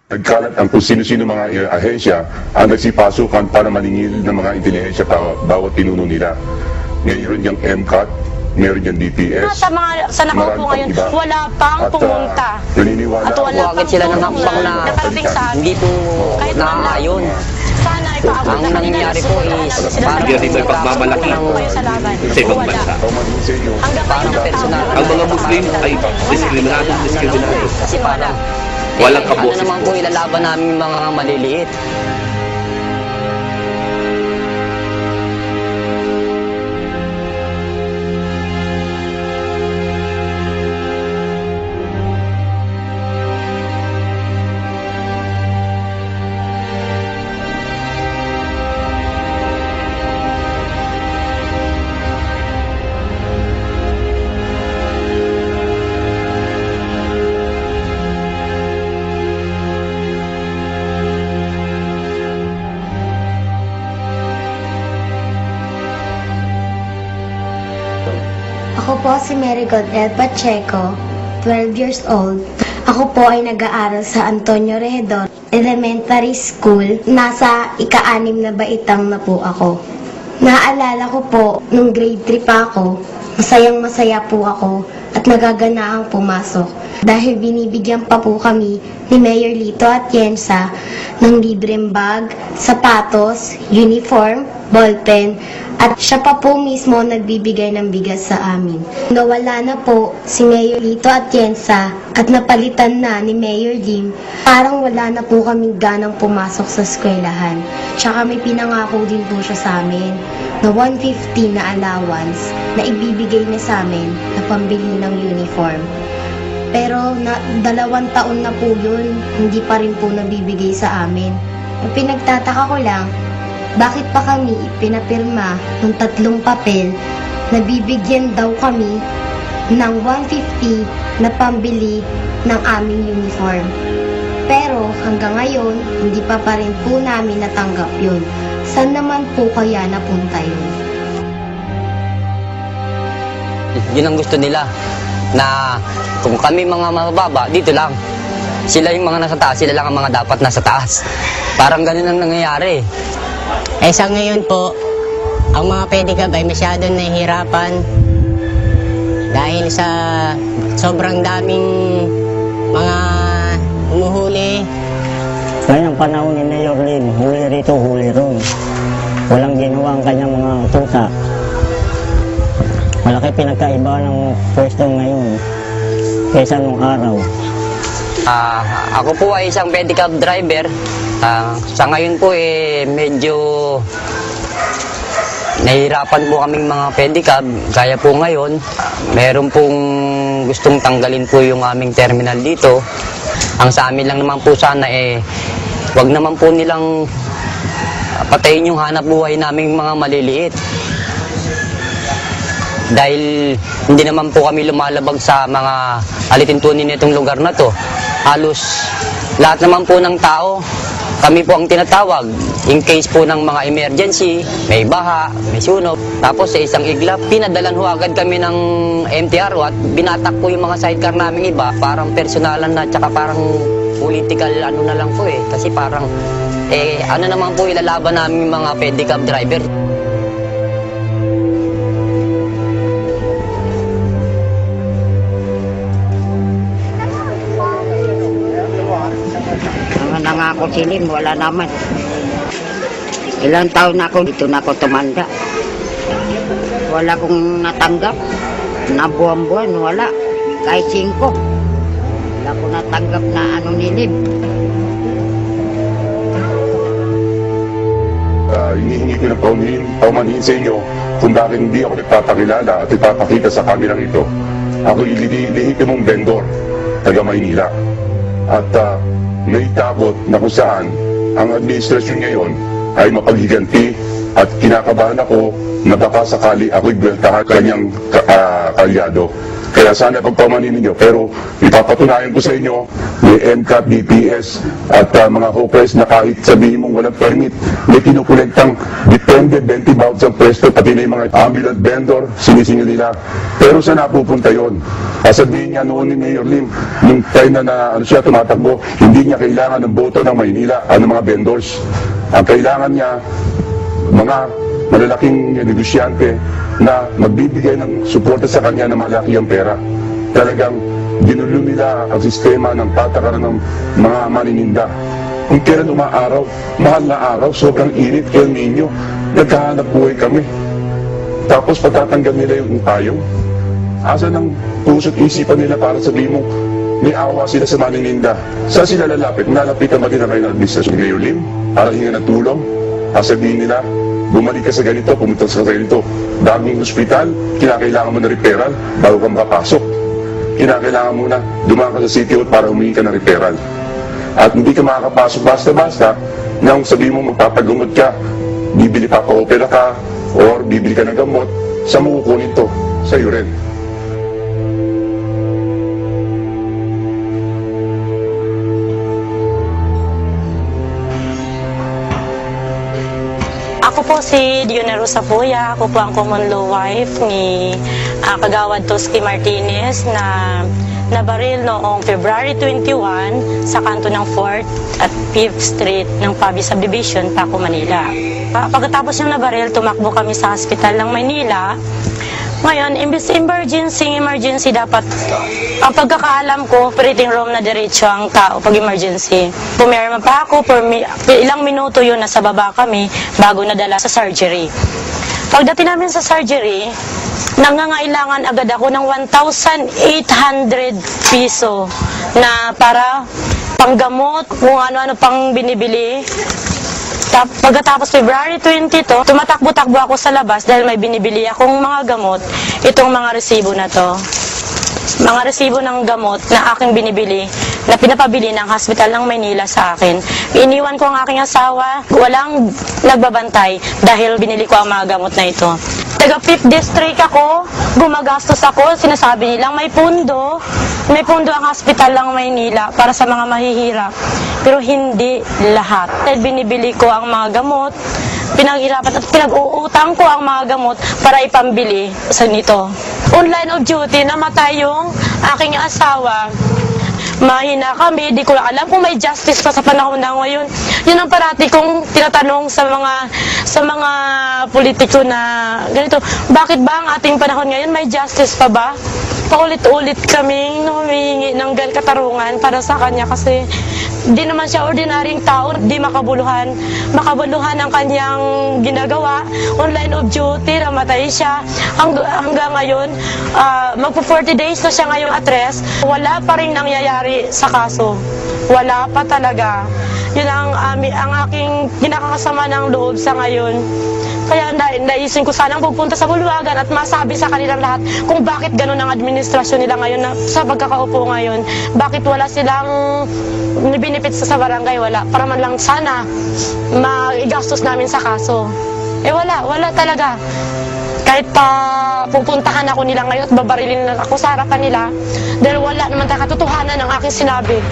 Nagkalat ang kung sino-sino mga ahensya ang nagsipasukan para maningil ng mga intelihensya bawat pinuno nila. Ngayon yung MCAT, meron yung DPS. Sa nakaupo ngayon, wala pang pumunta. Naniniwala At wala pang sila ng hakbang na nakarating sa amin. hindi po Kahit man lang. naaayon. Sana ipaabot Ang nangyayari po is parang dito ay pagmamalaki sa laban. sa ibang Wala. bansa. Hanggang Parang ngayon, personal. Ang mga Muslim ay diskriminado. kasi wala. Walang Ano kaboses naman po ilalaban namin yung mga maliliit. Ako po si Marigold L. Pacheco, 12 years old. Ako po ay nag-aaral sa Antonio Regidor Elementary School. Nasa ika-6 na baitang na po ako. Naalala ko po, nung grade 3 pa ako, masayang-masaya po ako at nagaganahang pumasok. Dahil binibigyan pa po kami ni Mayor Lito Atienza ng libreng bag, sapatos, uniform, ballpen, at siya pa po mismo nagbibigay ng bigas sa amin. Nawala na po si Mayor Lito Atienza at napalitan na ni Mayor Lim, parang wala na po kaming ganang pumasok sa eskwelahan. Tsaka may pinangako din po siya sa amin na 150 na allowance na ibibigay niya sa amin na pambili ng uniform. Pero 2 taon na po yun, hindi pa rin po nabibigay sa amin. Ang pinagtataka ko lang, bakit pa kami ipinapirma ng 3 papel na bibigyan daw kami ng 150 na pambili ng aming uniform. Pero hanggang ngayon, hindi pa rin po namin natanggap yun. Saan naman po kaya napunta yun? Yun ang gusto nila. Na kung kami mga mababa, dito lang. Sila yung mga nasa taas, sila lang ang mga dapat nasa taas. Parang ganun ang nangyayari. Eh sa ngayon po, ang mga pedicab ay masyadong nahihirapan dahil sa sobrang daming mga umuhuli. Ngayon ang panahon ni Mayor Lim, huli rito, huli ron. Walang ginawa ang kanyang mga tuta. Malaki pinagkaiba ng pwesto ngayon kaysa nung araw. Ako po ay isang pedicab driver. Sa ngayon po medyo nahihirapan po kaming mga pedicab. Kaya po ngayon, meron pong gustong tanggalin po yung aming terminal dito. Ang sa amin lang naman po sana wag naman po nilang patayin yung hanap buhay naming mga maliliit. Dahil hindi naman po kami lumalabag sa mga alituntunin nitong lugar na to. Halos lahat naman po ng tao, kami po ang tinatawag. In case po ng mga emergency, may baha, may sunog. Tapos sa isang iglap, pinadalan ho agad kami ng MTRO at binatak po yung mga sidecar namin iba. Parang personalan na, tsaka parang political ano na lang po Kasi parang, ano naman po ilalaban namin yung mga pedicab driver. Ang nangako si Lim, wala naman. Ilang taon na ako, dito na ako tumanda. Wala kong natanggap. Na buwan-buwan, wala. Kahit 5. Wala ko natanggap na ano ni Lim. Hinihingi ko ng paumanhin sa inyo kung bakit hindi ako nagpapakilala at ipapakita sa kamerang ito. Ako lehitimong vendor, taga Maynila. At may takot na kung saan ang administrasyon ngayon ay mapaghiganti at kinakabahan ako na baka sakali ako'y buweltahan kanyang kalyado. Kaya sana pagpamanin ninyo. Pero ipapatunayan ko sa inyo, may MCAT, DPS, at mga hawkers na kahit sabihin mong walang permit, may kinukulektang depende 20 bawat sa pwesto, pati na yung mga ambulant vendor, sinisingil nila. Pero saan napupunta yun? Sabihin niya noon ni Mayor Lim, nung time na siya tumatakbo, hindi niya kailangan ng boto ng Maynila, mga vendors. Ang kailangan niya, mga malalaking negosyante na magbibigay ng suporta sa kanya na malaki ang pera. Talagang ginulo nila ang sistema ng patakaran ng mga manininda. Kung kailan umaaraw, mahal na araw, sobrang init, El Nino, naghahanap buhay kami. Tapos patatanggal nila yung payong. Asa ng puso't isipan nila para sabihin mo, may awa sila sa manininda. Saan sila lalapit? Nalapitan ba din na kayo ng administrasyon ni Mayor Lim para hingan ng tulong? Sabihin nila, bumalik ka sa ganito, pumunta sa ganito. Daging hospital, kinakailangan mo na referral bago ka makapasok. Kinakailangan mo na dumaan ka sa City Hall para humingi ka ng referral. At hindi ka makakapasok basta-basta nang sabihin mo magpapagamot ka, bibili pa opera ka, or bibili ka ng gamot, sa mo kukunin to? Sa iyo rin. Ako po si Diona Rosa Puya. Ako po ang common law wife ni Kagawad Tosky Martinez na nabaril noong February 21 sa kanto ng 4th at 5th Street ng Pabi Subdivision, Paco, Manila. Pagkatapos niyang nabaril, tumakbo kami sa hospital ng Maynila. Ngayon, imbes emergency dapat, ang pagkakaalam ko, operating room na diretso ang tao pag emergency. Pumirma pa ako, ilang minuto yun, nasa baba kami, bago nadala sa surgery. Pagdating namin sa surgery, nangangailangan agad ako ng 1,800 piso na para panggamot, kung ano-ano pang binibili. Pagkatapos February 22, tumatakbo-takbo ako sa labas dahil may binibili akong mga gamot. Itong mga resibo na to. Mga resibo ng gamot na aking binibili na pinapabili ng hospital ng Maynila sa akin. Iniwan ko ang aking asawa, walang nagbabantay dahil binili ko ang mga gamot na ito. Taga 5th District ako, gumagastos ako, sinasabi nilang may pundo ang hospital ng Maynila para sa mga mahihirap. Pero hindi lahat. Dahil binibili ko ang mga gamot, pinaghirapan at pinag-uutang ko ang mga gamot para ipambili sa nito. Online of duty, namatay yung aking asawa. Mahina kami, di ko alam kung may justice pa sa panahon na ngayon. Yun ang parati kong tinatanong sa mga politiko na ganito, bakit ba ang ating panahon ngayon may justice pa ba? Paulit-ulit kaming humihingi ng katarungan para sa kanya kasi di naman siya ordinaryong tao, di makabuluhan ang kanyang ginagawa. Online of duty, namatay siya. Hanggang ngayon, magpo 40 days na siya ngayong address. Wala pa rin nangyayari sa kaso. Wala pa talaga. Yun ang aking kinakasama ng loob sa ngayon. Kaya naisip ko sanang pupunta sa Bulwagan at masabi sa kanilang lahat kung bakit ganun ang administrasyon nila ngayon sa pagkakaupo ngayon. Bakit wala silang benefits sa barangay, wala. Para man lang sana maigastos namin sa kaso. Wala talaga. Kahit pa pupuntahan ako nila ngayon at babarilin na ako sa harapan nila dahil wala naman katotohanan ang aking sinabi.